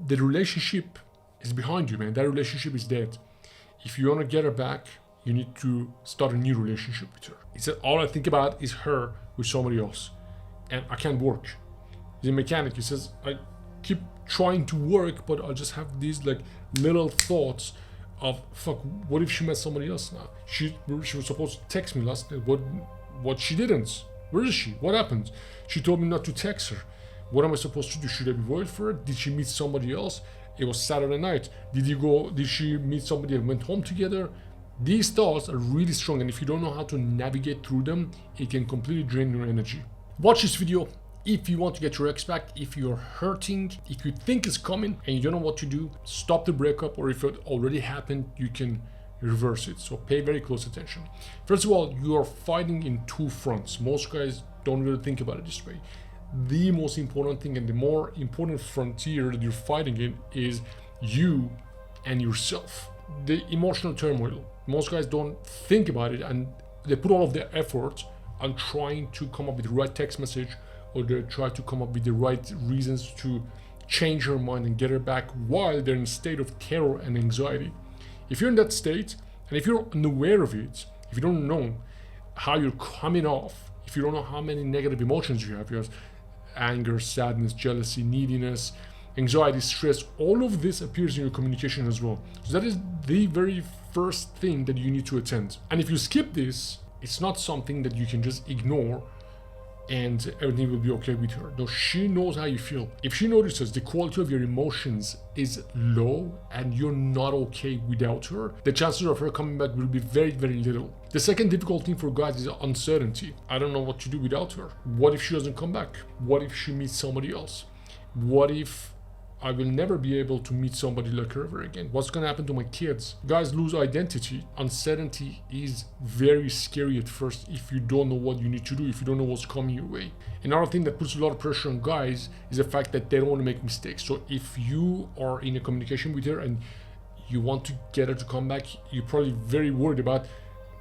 The relationship is behind you, man. That relationship is dead. If you want to get her back, you need to start a new relationship with her. He said, all I think about is her with somebody else, and I can't work. He's a mechanic. He says, I keep trying to work, but I just have these like little thoughts of, fuck, what if she met somebody else now? She was supposed to text me last night. What she didn't? Where is she? What happened? She told me not to text her. What am I supposed to do? Should I be worried for her? Did she meet somebody else? It was Saturday night. Did she meet somebody and went home together? These thoughts are really strong, and if you don't know how to navigate through them, it can completely drain your energy. Watch this video if you want to get your ex back, if you're hurting, if you think it's coming and you don't know what to do, stop the breakup, or if it already happened, you can reverse it. So pay very close attention. First of all, you are fighting in two fronts. Most guys don't really think about it this way. The most important thing and the more important frontier that you're fighting in is you and yourself. The emotional turmoil. Most guys don't think about it, and they put all of their effort on trying to come up with the right text message, or they try to come up with the right reasons to change her mind and get her back while they're in a state of terror and anxiety. If you're in that state, and if you're unaware of it, if you don't know how you're coming off, if you don't know how many negative emotions you have anger, sadness, jealousy, neediness, anxiety, stress, all of this appears in your communication as well. So that is the very first thing that you need to attend. And if you skip this, it's not something that you can just ignore and everything will be okay with her. No, she knows how you feel. If she notices the quality of your emotions is low and you're not okay without her, the chances of her coming back will be very, very little. The second difficult thing for guys is uncertainty. I don't know what to do without her. What if she doesn't come back? What if she meets somebody else? What if I will never be able to meet somebody like her ever again? What's gonna happen to my kids? Guys lose identity. Uncertainty is very scary at first if you don't know what you need to do, if you don't know what's coming your way. Another thing that puts a lot of pressure on guys is the fact that they don't want to make mistakes. So if you are in a communication with her and you want to get her to come back, you're probably very worried about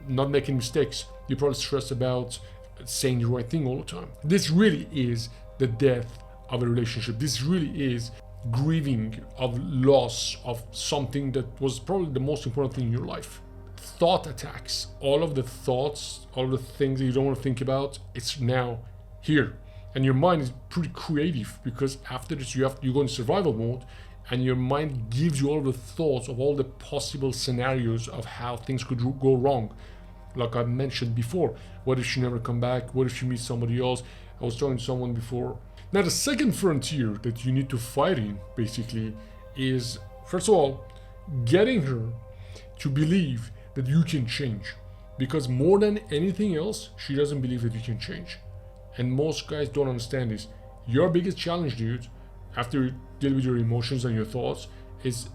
not making mistakes. You're probably stressed about saying the right thing all the time. This really is the death of a relationship. This really is grieving of loss of something that was probably the most important thing in your life. Thought attacks, all of the thoughts, all of the things that you don't want to think about, it's now here. And your mind is pretty creative, because after this you go in survival mode, and your mind gives you all the thoughts of all the possible scenarios of how things could go wrong. Like I mentioned before, what if she never come back? What if she meets somebody else? I was talking to someone before. Now the second frontier that you need to fight in basically is, first of all, getting her to believe that you can change. Because more than anything else, she doesn't believe that you can change. And most guys don't understand this. Your biggest challenge, dude, after you deal with your emotions and your thoughts, is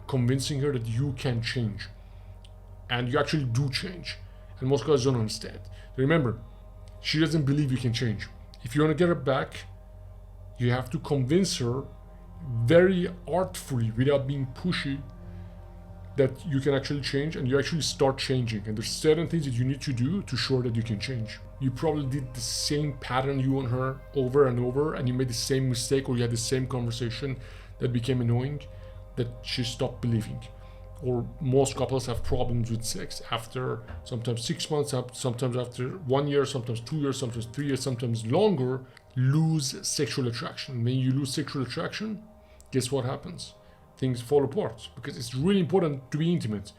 convincing her that you can change. And you actually do change. And most guys don't understand. Remember, she doesn't believe you can change. If you want to get her back, you have to convince her very artfully, without being pushy, that you can actually change, and you actually start changing. And there's certain things that you need to do to show that you can change. You probably did the same pattern, you and her, over and over, and you made the same mistake, or you had the same conversation that became annoying, that she stopped believing. Or most couples have problems with sex after sometimes 6 months, sometimes after 1 year, sometimes 2 years, sometimes 3 years, sometimes longer, lose sexual attraction. When you lose sexual attraction, guess what happens? Things fall apart, because it's really important to be intimate.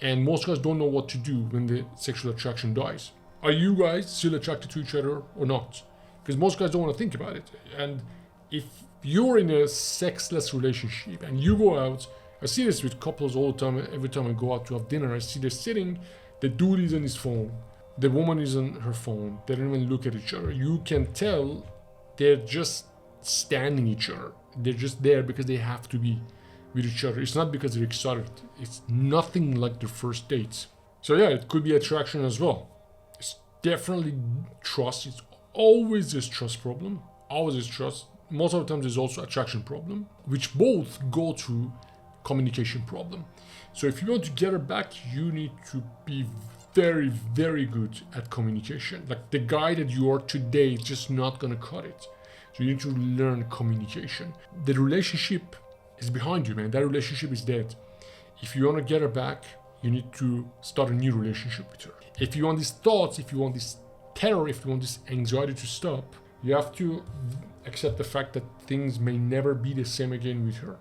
And most guys don't know what to do when the sexual attraction dies. Are you guys still attracted to each other or not? Because most guys don't want to think about it. And if you're in a sexless relationship and you go out, I see this with couples all the time. Every time I go out to have dinner, I see they're sitting, the dude is on his phone, the woman is on her phone, they don't even look at each other. You can tell they're just standing each other. They're just there because they have to be with each other. It's not because they're excited. It's nothing like their first dates. So yeah, it could be attraction as well. It's definitely trust. It's always this trust problem. Always this trust. Most of the time there's also attraction problem, which both go to communication problem. So if you want to get her back, you need to be very, very good at communication. Like the guy that you are today is just not gonna cut it. So you need to learn communication. The relationship is behind you, man. That relationship is dead. If you want to get her back, you need to start a new relationship with her. If you want these thoughts, if you want this terror, if you want this anxiety to stop, you have to accept the fact that things may never be the same again with her.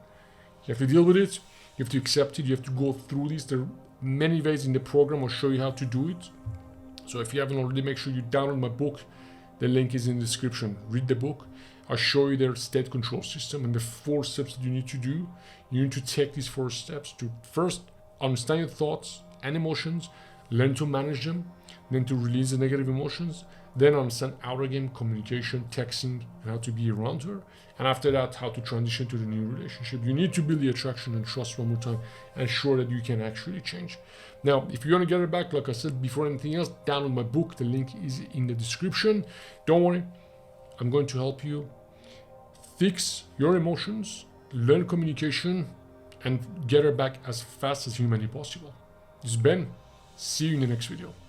You have to deal with it. You have to accept it. You have to go through this. There are many ways in the program. I'll show you how to do it. So if you haven't already, make sure you download my book. The link is in the description. Read the book. I'll show you their state control system and the 4 steps that you need to do. You need to take these 4 steps to first understand your thoughts and emotions, learn to manage them, then to release the negative emotions, then understand outer game, communication, texting, and how to be around her. And after that, how to transition to the new relationship. You need to build the attraction and trust one more time and ensure that you can actually change. Now, if you want to get her back, like I said, before anything else, download my book. The link is in the description. Don't worry, I'm going to help you fix your emotions, learn communication, and get her back as fast as humanly possible. This is Ben. See you in the next video.